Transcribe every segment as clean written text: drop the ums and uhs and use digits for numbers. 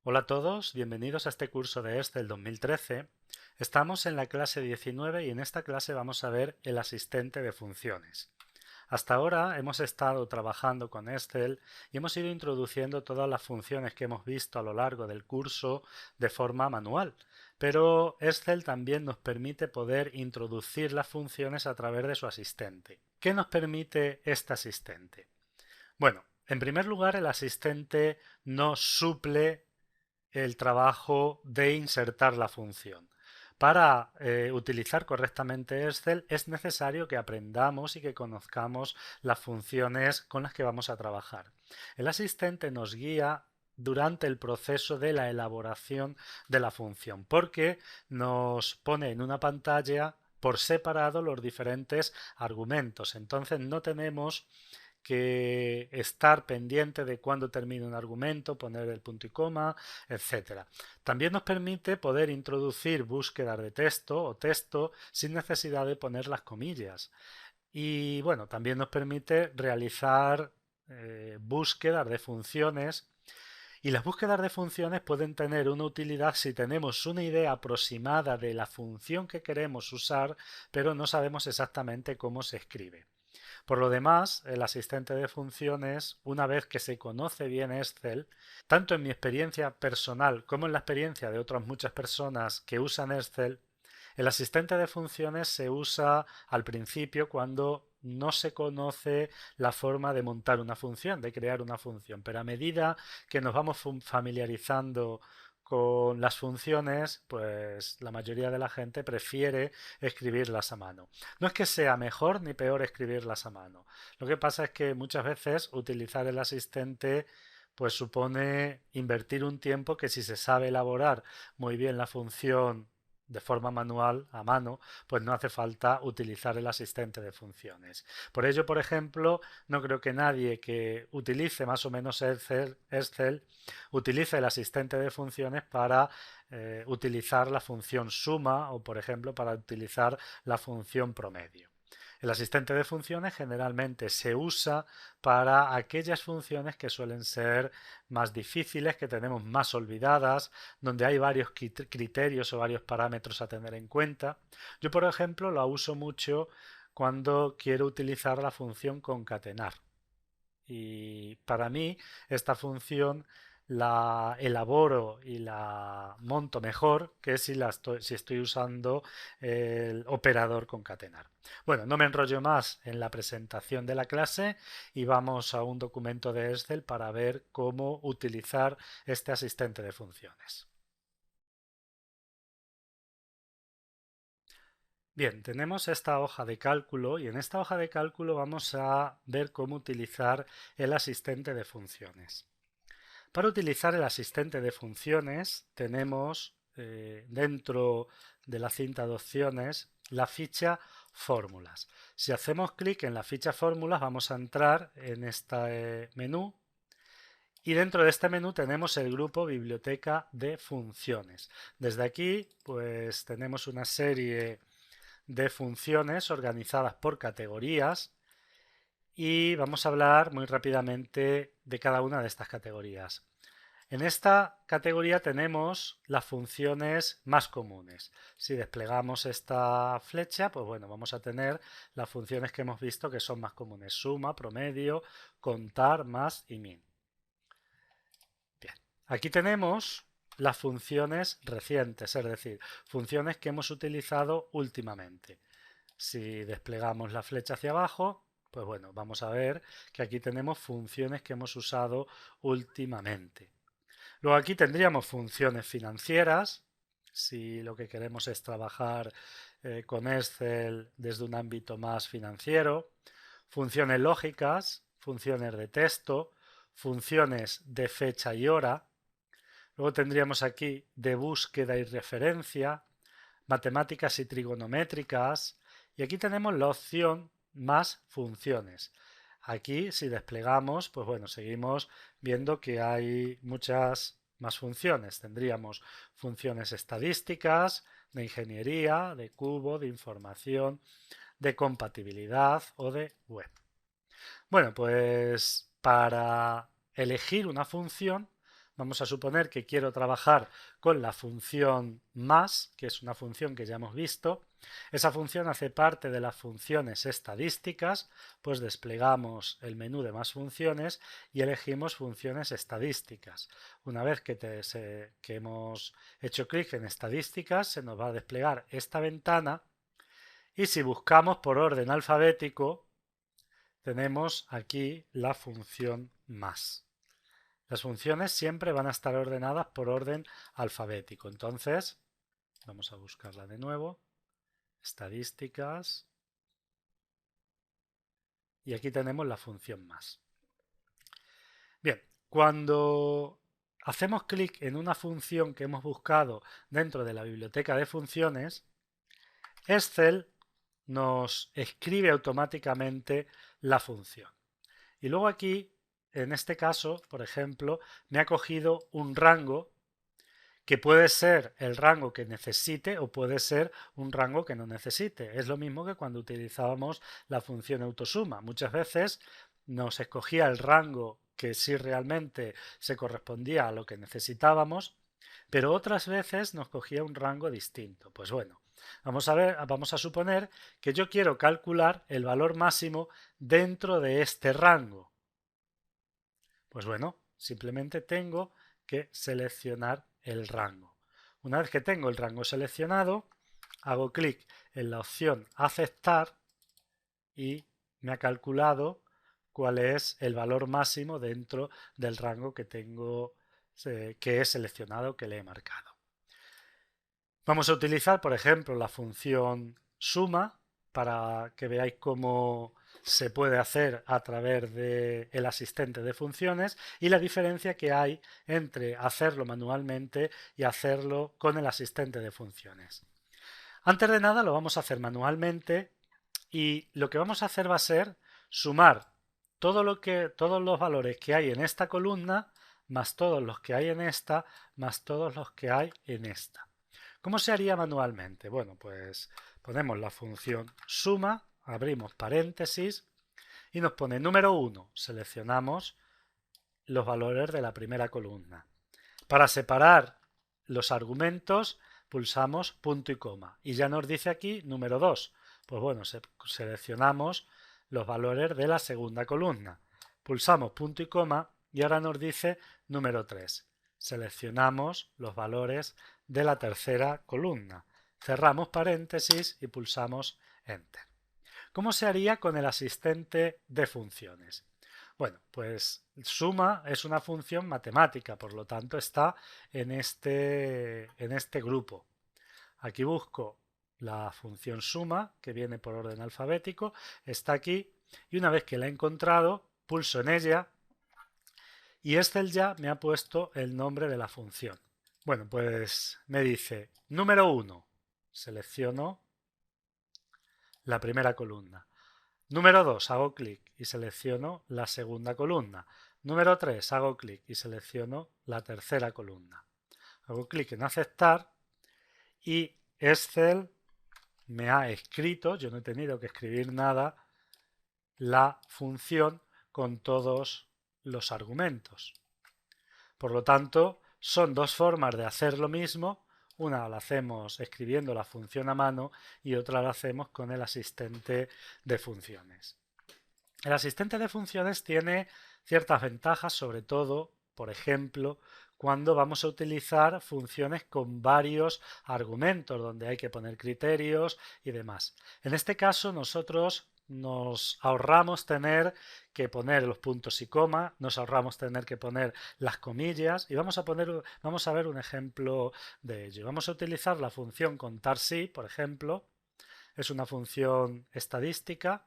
Hola a todos, bienvenidos a este curso de Excel 2013. Estamos en la clase 19 y en esta clase vamos a ver el asistente de funciones. Hasta ahora hemos estado trabajando con Excel y hemos ido introduciendo todas las funciones que hemos visto a lo largo del curso de forma manual, pero Excel también nos permite poder introducir las funciones a través de su asistente. ¿Qué nos permite este asistente? Bueno, en primer lugar, el asistente no suple el trabajo de insertar la función. Para utilizar correctamente Excel es necesario que aprendamos y que conozcamos las funciones con las que vamos a trabajar. El asistente nos guía durante el proceso de la elaboración de la función porque nos pone en una pantalla por separado los diferentes argumentos. Entonces no tenemos que estar pendiente de cuándo termina un argumento, poner el punto y coma, etcétera. También nos permite poder introducir búsquedas de texto o texto sin necesidad de poner las comillas. Y bueno, también nos permite realizar búsquedas de funciones y las búsquedas de funciones pueden tener una utilidad si tenemos una idea aproximada de la función que queremos usar, pero no sabemos exactamente cómo se escribe. Por lo demás, el asistente de funciones, una vez que se conoce bien Excel, tanto en mi experiencia personal como en la experiencia de otras muchas personas que usan Excel, el asistente de funciones se usa al principio cuando no se conoce la forma de montar una función, de crear una función, pero a medida que nos vamos familiarizando con las funciones, pues la mayoría de la gente prefiere escribirlas a mano. No es que sea mejor ni peor escribirlas a mano. Lo que pasa es que muchas veces utilizar el asistente pues supone invertir un tiempo que si se sabe elaborar muy bien la función de forma manual, a mano, pues no hace falta utilizar el asistente de funciones. Por ello, por ejemplo, no creo que nadie que utilice más o menos Excel utilice el asistente de funciones para utilizar la función suma o, por ejemplo, para utilizar la función promedio. El asistente de funciones generalmente se usa para aquellas funciones que suelen ser más difíciles, que tenemos más olvidadas, donde hay varios criterios o varios parámetros a tener en cuenta. Yo, por ejemplo, la uso mucho cuando quiero utilizar la función concatenar. Y para mí esta función la elaboro y la monto mejor que si estoy usando el operador concatenar. Bueno, no me enrollo más en la presentación de la clase y vamos a un documento de Excel para ver cómo utilizar este asistente de funciones. Bien, tenemos esta hoja de cálculo y en esta hoja de cálculo vamos a ver cómo utilizar el asistente de funciones. Para utilizar el asistente de funciones tenemos dentro de la cinta de opciones la ficha fórmulas. Si hacemos clic en la ficha fórmulas vamos a entrar en este menú y dentro de este menú tenemos el grupo biblioteca de funciones. Desde aquí pues tenemos una serie de funciones organizadas por categorías y vamos a hablar muy rápidamente de cada una de estas categorías. En esta categoría tenemos las funciones más comunes. Si desplegamos esta flecha, pues bueno, vamos a tener las funciones que hemos visto que son más comunes. Suma, promedio, contar, más y min. Bien, aquí tenemos las funciones recientes, es decir, funciones que hemos utilizado últimamente. Si desplegamos la flecha hacia abajo, pues bueno, vamos a ver que aquí tenemos funciones que hemos usado últimamente. Luego aquí tendríamos funciones financieras, si lo que queremos es trabajar con Excel desde un ámbito más financiero, funciones lógicas, funciones de texto, funciones de fecha y hora. Luego tendríamos aquí de búsqueda y referencia, matemáticas y trigonométricas. Y aquí tenemos la opción más funciones. Aquí, si desplegamos, pues bueno, seguimos viendo que hay muchas más funciones. Tendríamos funciones estadísticas, de ingeniería, de cubo, de información, de compatibilidad o de web. Bueno, pues para elegir una función Vamos a suponer que quiero trabajar con la función más, que es una función que ya hemos visto. Esa función hace parte de las funciones estadísticas, pues desplegamos el menú de más funciones y elegimos funciones estadísticas. Una vez que hemos hecho clic en estadísticas, se nos va a desplegar esta ventana y si buscamos por orden alfabético, tenemos aquí la función más. Las funciones siempre van a estar ordenadas por orden alfabético. Entonces, vamos a buscarla de nuevo. Estadísticas. Y aquí tenemos la función más. Bien, cuando hacemos clic en una función que hemos buscado dentro de la biblioteca de funciones, Excel nos escribe automáticamente la función. Y luego aquí, en este caso, por ejemplo, me ha cogido un rango que puede ser el rango que necesite o puede ser un rango que no necesite. Es lo mismo que cuando utilizábamos la función autosuma. Muchas veces nos escogía el rango que sí realmente se correspondía a lo que necesitábamos, pero otras veces nos cogía un rango distinto. Pues bueno, vamos a suponer que yo quiero calcular el valor máximo dentro de este rango. Pues bueno, simplemente tengo que seleccionar el rango. Una vez que tengo el rango seleccionado, hago clic en la opción aceptar y me ha calculado cuál es el valor máximo dentro del rango que tengo, que he seleccionado, que le he marcado. Vamos a utilizar, por ejemplo, la función suma para que veáis cómo se puede hacer a través del asistente de funciones y la diferencia que hay entre hacerlo manualmente y hacerlo con el asistente de funciones. Antes de nada lo vamos a hacer manualmente y lo que vamos a hacer va a ser sumar todos los valores que hay en esta columna más todos los que hay en esta más todos los que hay en esta. ¿Cómo se haría manualmente? Bueno, pues ponemos la función suma, abrimos paréntesis y nos pone número 1. Seleccionamos los valores de la primera columna. Para separar los argumentos pulsamos punto y coma y ya nos dice aquí número 2. Pues bueno, seleccionamos los valores de la segunda columna. Pulsamos punto y coma y ahora nos dice número 3. Seleccionamos los valores de la tercera columna. Cerramos paréntesis y pulsamos Enter. ¿Cómo se haría con el asistente de funciones? Bueno, pues suma es una función matemática, por lo tanto está en este grupo. Aquí busco la función suma, que viene por orden alfabético, está aquí, y una vez que la he encontrado, pulso en ella, y Excel ya me ha puesto el nombre de la función. Bueno, pues me dice número 1, selecciono la primera columna. Número 2, hago clic y selecciono la segunda columna. Número 3, hago clic y selecciono la tercera columna. Hago clic en aceptar y Excel me ha escrito, yo no he tenido que escribir nada, la función con todos los argumentos. Por lo tanto, son dos formas de hacer lo mismo. Una la hacemos escribiendo la función a mano y otra la hacemos con el asistente de funciones. El asistente de funciones tiene ciertas ventajas, sobre todo, por ejemplo, cuando vamos a utilizar funciones con varios argumentos, donde hay que poner criterios y demás. En este caso, nosotros nos ahorramos tener que poner los puntos y coma, nos ahorramos tener que poner las comillas y vamos a ver un ejemplo de ello. Vamos a utilizar la función contar sí, por ejemplo, es una función estadística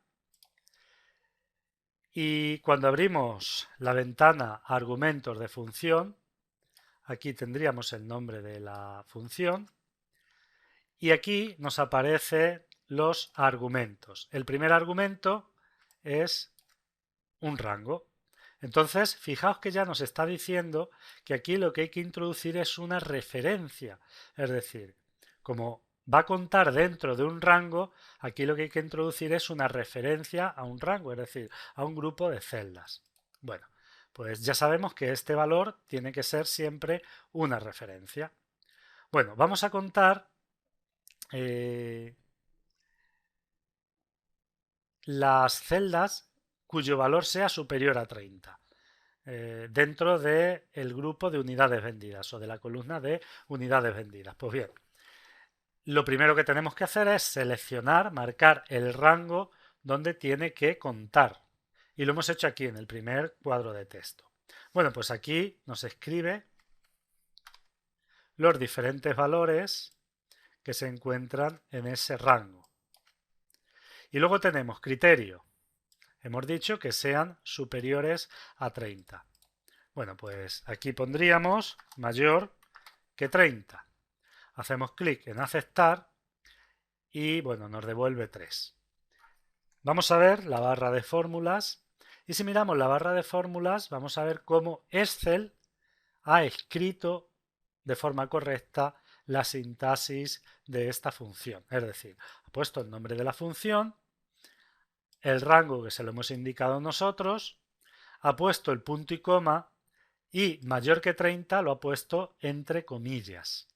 y cuando abrimos la ventana argumentos de función, aquí tendríamos el nombre de la función y aquí nos aparecen los argumentos. El primer argumento es un rango. Entonces, fijaos que ya nos está diciendo que aquí lo que hay que introducir es una referencia. Es decir, como va a contar dentro de un rango, aquí lo que hay que introducir es una referencia a un rango, es decir, a un grupo de celdas. Bueno, Pues ya sabemos que este valor tiene que ser siempre una referencia. Bueno, vamos a contar las celdas cuyo valor sea superior a 30 dentro del grupo de unidades vendidas o de la columna de unidades vendidas. Pues bien, lo primero que tenemos que hacer es seleccionar, marcar el rango donde tiene que contar. Y lo hemos hecho aquí en el primer cuadro de texto. Bueno, pues aquí nos escribe los diferentes valores que se encuentran en ese rango. Y luego tenemos criterio. Hemos dicho que sean superiores a 30. Bueno, pues aquí pondríamos mayor que 30. Hacemos clic en aceptar y bueno, nos devuelve 3. Vamos a ver la barra de fórmulas y si miramos la barra de fórmulas vamos a ver cómo Excel ha escrito de forma correcta la sintaxis de esta función. Es decir, ha puesto el nombre de la función, el rango que se lo hemos indicado nosotros, ha puesto el punto y coma y mayor que 30 lo ha puesto entre comillas.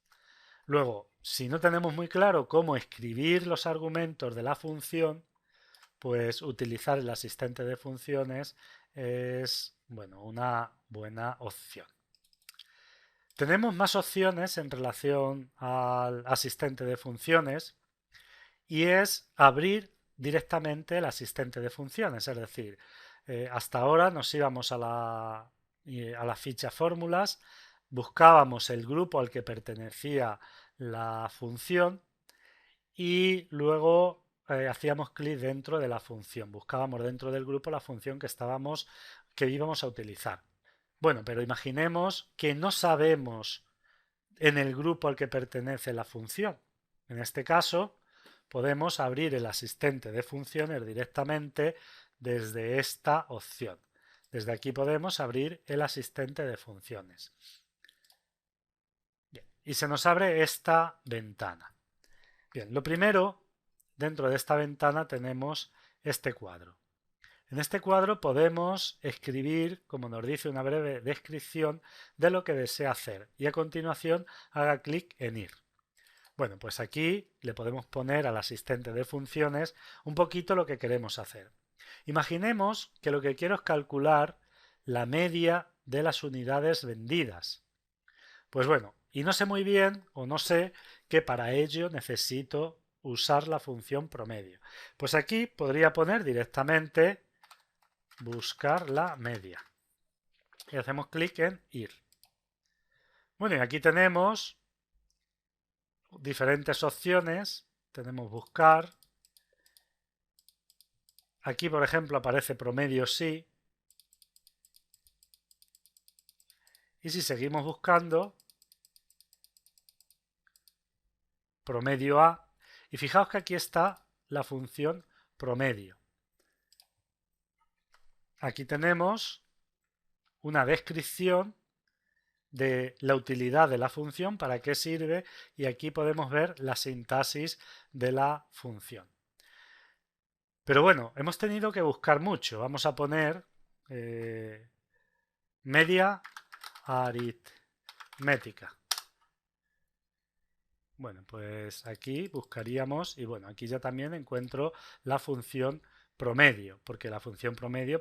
Luego, si no tenemos muy claro cómo escribir los argumentos de la función, pues utilizar el asistente de funciones es una buena opción. Tenemos más opciones en relación al asistente de funciones y es abrir directamente el asistente de funciones, es decir, hasta ahora nos íbamos a la ficha fórmulas, buscábamos el grupo al que pertenecía la función y luego hacíamos clic dentro de la función, buscábamos dentro del grupo la función que íbamos a utilizar. Bueno, pero imaginemos que no sabemos en el grupo al que pertenece la función. En este caso, podemos abrir el asistente de funciones directamente desde esta opción. Desde aquí podemos abrir el asistente de funciones. Bien, y se nos abre esta ventana. Bien, lo primero, dentro de esta ventana tenemos este cuadro. En este cuadro podemos escribir, como nos dice, una breve descripción de lo que desea hacer y a continuación haga clic en ir. Bueno, pues aquí le podemos poner al asistente de funciones un poquito lo que queremos hacer. Imaginemos que lo que quiero es calcular la media de las unidades vendidas. Pues bueno, y no sé muy bien o no sé que para ello necesito usar la función promedio. Pues aquí podría poner directamente buscar la media. Y hacemos clic en ir. Bueno, y aquí tenemos diferentes opciones. Tenemos buscar. Aquí, por ejemplo, aparece promedio sí. Y si seguimos buscando, promedio A. Y fijaos que aquí está la función promedio. Aquí tenemos una descripción de la utilidad de la función, para qué sirve, y aquí podemos ver la sintaxis de la función. Pero bueno, hemos tenido que buscar mucho. Vamos a poner media aritmética. Bueno, pues aquí buscaríamos y bueno, aquí ya también encuentro la función promedio, porque la función promedio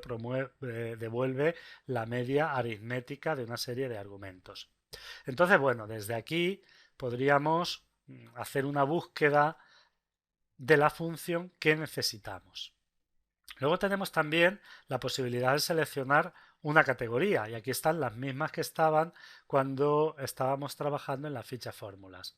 devuelve la media aritmética de una serie de argumentos. Entonces, bueno, desde aquí podríamos hacer una búsqueda de la función que necesitamos. Luego tenemos también la posibilidad de seleccionar una categoría y aquí están las mismas que estaban cuando estábamos trabajando en la ficha fórmulas.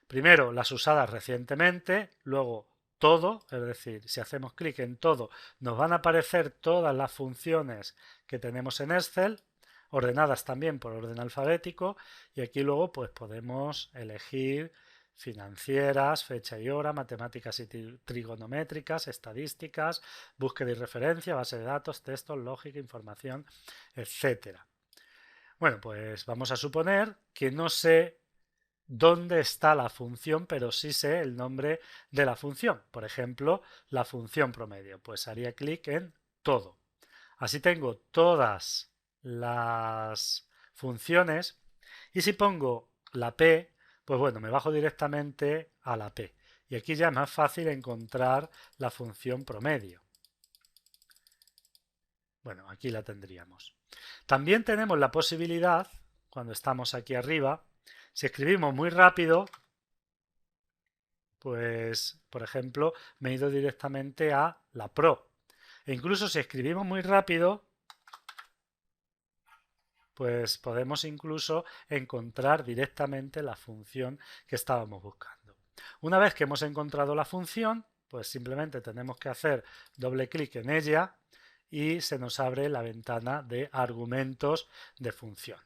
Primero, las usadas recientemente, luego todo, es decir, si hacemos clic en todo, nos van a aparecer todas las funciones que tenemos en Excel, ordenadas también por orden alfabético, y aquí luego pues podemos elegir financieras, fecha y hora, matemáticas y trigonométricas, estadísticas, búsqueda y referencia, base de datos, textos, lógica, información, etcétera. Bueno, pues vamos a suponer que no sé dónde está la función, pero sí sé el nombre de la función. Por ejemplo, la función promedio. Pues haría clic en todo. Así tengo todas las funciones, y si pongo la P, pues bueno, me bajo directamente a la P. Y aquí ya es más fácil encontrar la función promedio. Bueno, aquí la tendríamos. También tenemos la posibilidad, cuando estamos aquí arriba, si escribimos muy rápido, pues, por ejemplo, me he ido directamente a la Pro. E incluso si escribimos muy rápido, pues podemos incluso encontrar directamente la función que estábamos buscando. Una vez que hemos encontrado la función, pues simplemente tenemos que hacer doble clic en ella y se nos abre la ventana de argumentos de función.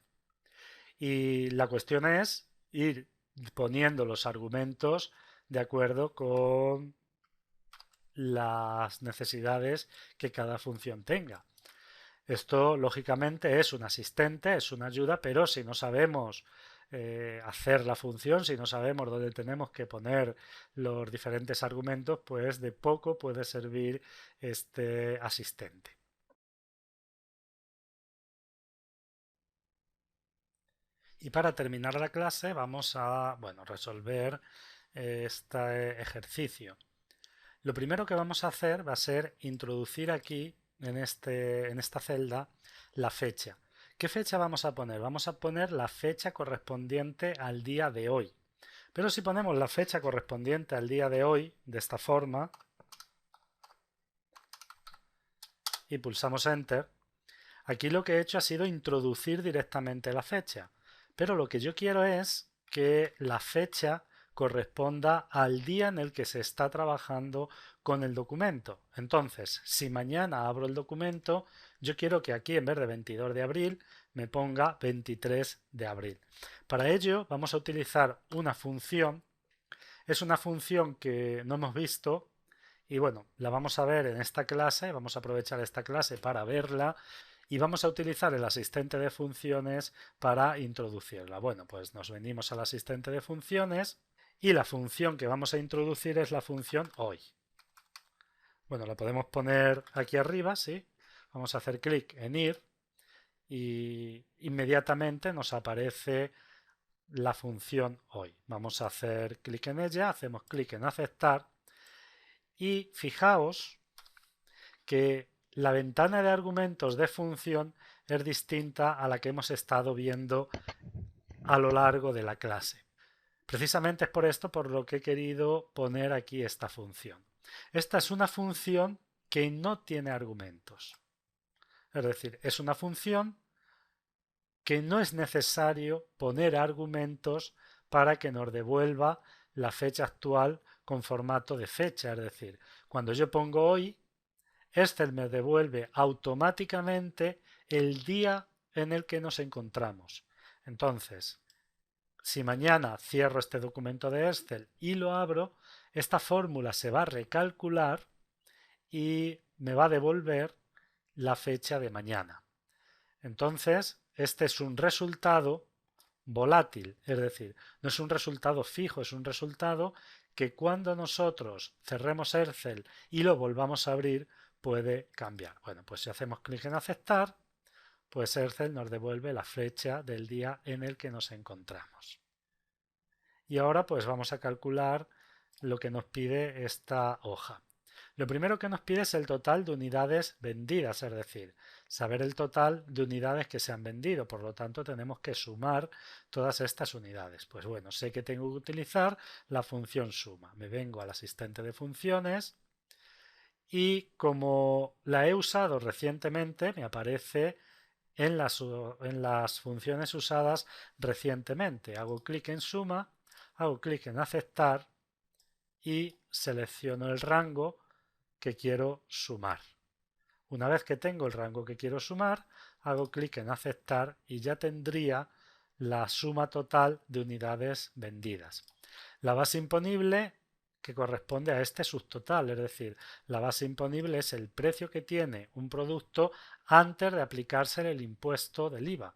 Y la cuestión es ir poniendo los argumentos de acuerdo con las necesidades que cada función tenga. Esto, lógicamente, es un asistente, es una ayuda, pero si no sabemos hacer la función, si no sabemos dónde tenemos que poner los diferentes argumentos, pues de poco puede servir este asistente. Y para terminar la clase vamos a resolver este ejercicio. Lo primero que vamos a hacer va a ser introducir aquí en esta celda la fecha. ¿Qué fecha vamos a poner? Vamos a poner la fecha correspondiente al día de hoy. Pero si ponemos la fecha correspondiente al día de hoy de esta forma y pulsamos Enter, aquí lo que he hecho ha sido introducir directamente la fecha. Pero lo que yo quiero es que la fecha corresponda al día en el que se está trabajando con el documento. Entonces, si mañana abro el documento, yo quiero que aquí en vez de 22 de abril me ponga 23 de abril. Para ello vamos a utilizar una función. Es una función que no hemos visto y bueno, la vamos a ver en esta clase, vamos a aprovechar esta clase para verla y vamos a utilizar el asistente de funciones para introducirla. Bueno, pues nos venimos al asistente de funciones y la función que vamos a introducir es la función hoy. Bueno, la podemos poner aquí arriba, ¿sí? Vamos a hacer clic en ir y inmediatamente nos aparece la función hoy. Vamos a hacer clic en ella, hacemos clic en aceptar y fijaos que la ventana de argumentos de función es distinta a la que hemos estado viendo a lo largo de la clase. Precisamente es por esto por lo que he querido poner aquí esta función. Esta es una función que no tiene argumentos. Es decir, es una función que no es necesario poner argumentos para que nos devuelva la fecha actual con formato de fecha. Es decir, cuando yo pongo hoy, Excel me devuelve automáticamente el día en el que nos encontramos. Entonces, si mañana cierro este documento de Excel y lo abro, esta fórmula se va a recalcular y me va a devolver la fecha de mañana. Entonces, este es un resultado volátil, es decir, no es un resultado fijo, es un resultado que cuando nosotros cerremos Excel y lo volvamos a abrir puede cambiar. Bueno, pues si hacemos clic en aceptar, pues Excel nos devuelve la fecha del día en el que nos encontramos. Y ahora pues vamos a calcular lo que nos pide esta hoja. Lo primero que nos pide es el total de unidades vendidas, es decir, saber el total de unidades que se han vendido. Por lo tanto, tenemos que sumar todas estas unidades. Pues bueno, sé que tengo que utilizar la función suma. Me vengo al asistente de funciones y como la he usado recientemente, me aparece en las funciones usadas recientemente. Hago clic en suma, hago clic en aceptar y selecciono el rango que quiero sumar. Una vez que tengo el rango que quiero sumar, hago clic en aceptar y ya tendría la suma total de unidades vendidas. La base imponible que corresponde a este subtotal, es decir, la base imponible es el precio que tiene un producto antes de aplicársele el impuesto del IVA.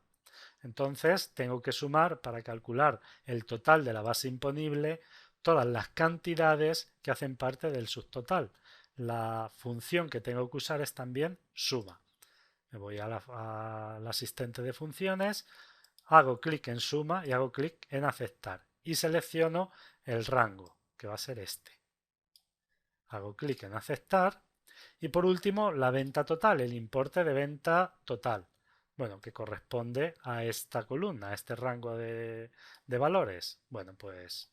Entonces tengo que sumar para calcular el total de la base imponible todas las cantidades que hacen parte del subtotal. La función que tengo que usar es también suma. Me voy al asistente de funciones, hago clic en suma y hago clic en aceptar y selecciono el rango, que va a ser este. Hago clic en aceptar y por último la venta total, el importe de venta total, bueno, que corresponde a esta columna, a este rango de valores. Bueno, pues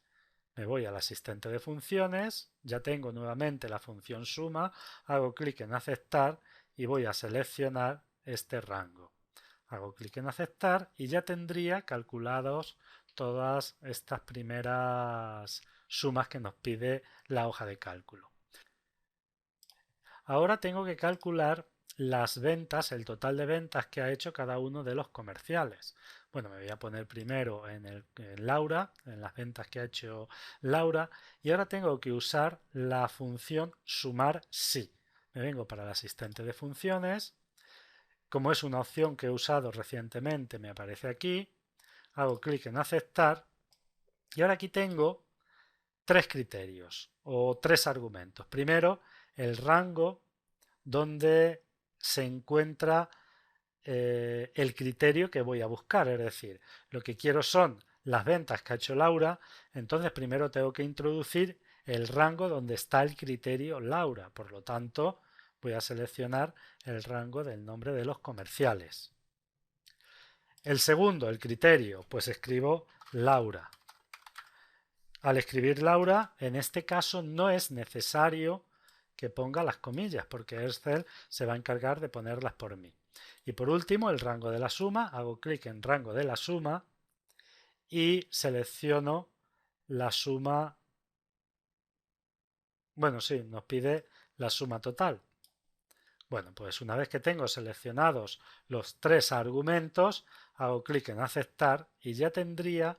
me voy al asistente de funciones, ya tengo nuevamente la función suma, hago clic en aceptar y voy a seleccionar este rango. Hago clic en aceptar y ya tendría calculados todas estas primeras sumas que nos pide la hoja de cálculo. Ahora tengo que calcular las ventas, el total de ventas que ha hecho cada uno de los comerciales. Bueno, me voy a poner primero en Laura, en las ventas que ha hecho Laura, y ahora tengo que usar la función sumar sí. Me vengo para el asistente de funciones. Como es una opción que he usado recientemente, me aparece aquí. Hago clic en aceptar y ahora aquí tengo tres criterios o tres argumentos. Primero, el rango donde se encuentra el criterio que voy a buscar, es decir, lo que quiero son las ventas que ha hecho Laura, entonces primero tengo que introducir el rango donde está el criterio Laura, por lo tanto voy a seleccionar el rango del nombre de los comerciales. El segundo, el criterio, pues escribo Laura. Al escribir Laura, en este caso no es necesario que ponga las comillas, porque Excel se va a encargar de ponerlas por mí. Y por último, el rango de la suma, hago clic en rango de la suma y selecciono la suma, bueno, sí, nos pide la suma total. Bueno, pues una vez que tengo seleccionados los tres argumentos, hago clic en aceptar y ya tendría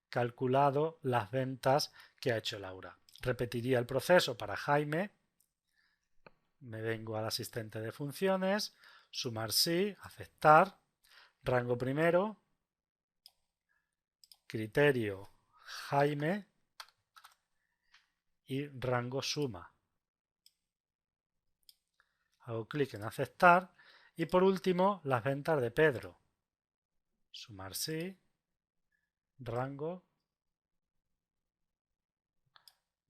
calculado las ventas que ha hecho Laura. Repetiría el proceso para Jaime. Me vengo al asistente de funciones, sumar sí, aceptar, rango primero, criterio Jaime y rango suma. Hago clic en aceptar y por último las ventas de Pedro. Sumar sí, rango,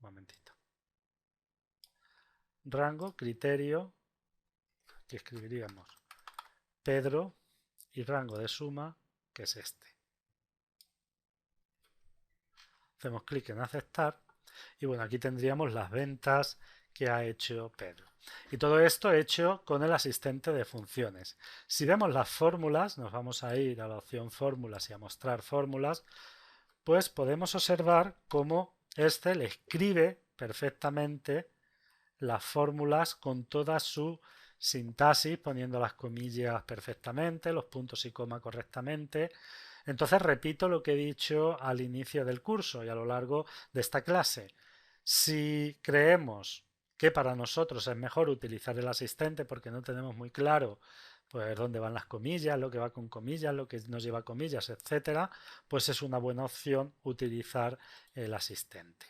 un momentito, rango, criterio, que escribiríamos Pedro y rango de suma, que es este. Hacemos clic en aceptar y bueno, aquí tendríamos las ventas que ha hecho Pedro. Y todo esto hecho con el asistente de funciones. Si vemos las fórmulas, nos vamos a ir a la opción fórmulas y a mostrar fórmulas, pues podemos observar cómo Excel escribe perfectamente las fórmulas con toda su sintaxis, poniendo las comillas perfectamente, los puntos y coma correctamente. Entonces repito lo que he dicho al inicio del curso y a lo largo de esta clase. Si creemos que para nosotros es mejor utilizar el asistente porque no tenemos muy claro pues dónde van las comillas, lo que va con comillas, lo que nos lleva comillas, etcétera, pues es una buena opción utilizar el asistente.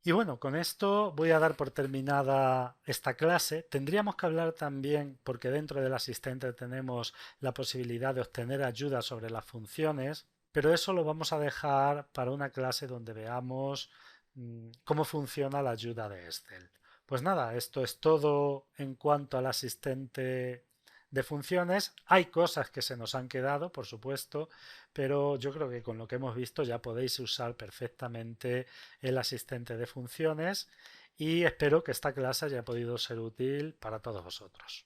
Y bueno, con esto voy a dar por terminada esta clase. Tendríamos que hablar también, porque dentro del asistente tenemos la posibilidad de obtener ayuda sobre las funciones, pero eso lo vamos a dejar para una clase donde veamos cómo funciona la ayuda de Excel. Pues nada, esto es todo en cuanto al asistente de funciones. Hay cosas que se nos han quedado, por supuesto, pero yo creo que con lo que hemos visto ya podéis usar perfectamente el asistente de funciones y espero que esta clase haya podido ser útil para todos vosotros.